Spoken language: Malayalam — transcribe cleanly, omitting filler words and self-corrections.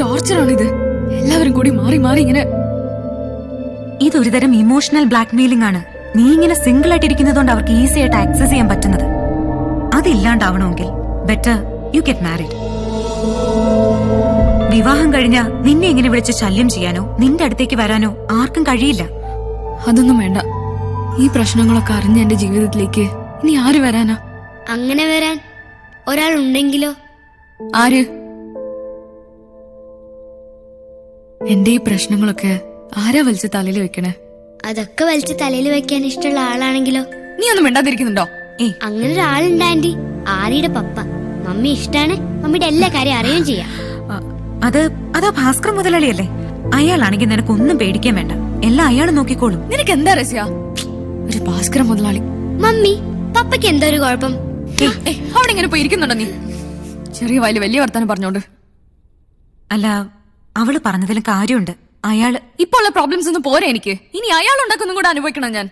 ടോർച്ചറാണിത്. എല്ലാവരും കൂടി മാറി മാറി ഇങ്ങനെ. ഇതൊരു തരം ഇമോഷണൽ ബ്ലാക്ക്മെയിലിംഗ് ആണ്. നീ ഇങ്ങനെ സിംഗിൾ ആയിട്ടിരിക്കുന്നതുകൊണ്ട് അവർക്ക് ഈസി ആയിട്ട് ആക്സസ് ചെയ്യാൻ പറ്റുന്നത്. അതില്ലാണ്ടാവണമെങ്കിൽ ബെറ്റർ യു ഗെറ്റ് മാരിഡ്. വിവാഹം കഴിഞ്ഞാ നിന്നെ ഇങ്ങനെ വിളിച്ച് ശല്യം ചെയ്യാനോ നിന്റെ അടുത്തേക്ക് വരാനോ ആർക്കും കഴിയില്ല. അതൊന്നും വേണ്ട. ഈ പ്രശ്നങ്ങളൊക്കെ അറിഞ്ഞ എന്റെ ജീവിതത്തിലേക്ക് ഇനി ആര് വരാനാ? അങ്ങനെ വരാൻ ഒരാൾ ഉണ്ടെങ്കിലോ? ആര്? എന്റെ ഈ പ്രശ്നങ്ങളൊക്കെ ആരാ വലിച്ച് തലയിൽ വെക്കണേ? അതൊക്കെ വലിച്ച് തലയിൽ വെക്കാൻ ഇഷ്ടമുള്ള ആളാണെങ്കിലോ? നീ ഒന്നും മിണ്ടാതിരിക്കുന്നുണ്ടോ? അങ്ങനെ ഒരാളുണ്ട് ആന്റി, ആര്യയുടെ പപ്പ. മമ്മി ഇഷ്ടാണ്, മമ്മിയുടെ എല്ലാ കാര്യം അറിയുകയും ചെയ്യാം. അതാ ഭാസ്കർ മുതലാളിയല്ലേ? അയാളാണെങ്കിൽ നിനക്കൊന്നും പേടിക്കാൻ വേണ്ട, എല്ലാം അയാൾ നോക്കിക്കോളും. നിനക്ക് എന്താ രസ്യ? ഒരു ഭാസ്കര മുതലാളി. മമ്മി, പപ്പയ്ക്ക് എന്തോ ഒരു കുഴപ്പം? അവിടെ ഇങ്ങനെ പോയി ഇരിക്കുന്നുണ്ടോ നീ? ചെറിയ വായില് വലിയ വർത്താനം പറഞ്ഞോണ്ട്. അല്ല, അവള് പറഞ്ഞതിലും കാര്യമുണ്ട്. അയാള് ഇപ്പൊ ഉള്ള പ്രോബ്ലംസ് ഒന്നും പോരെ എനിക്ക്. ഇനി അയാൾ ഉണ്ടാക്കുന്നതും കൂടെ അനുഭവിക്കണം ഞാൻ.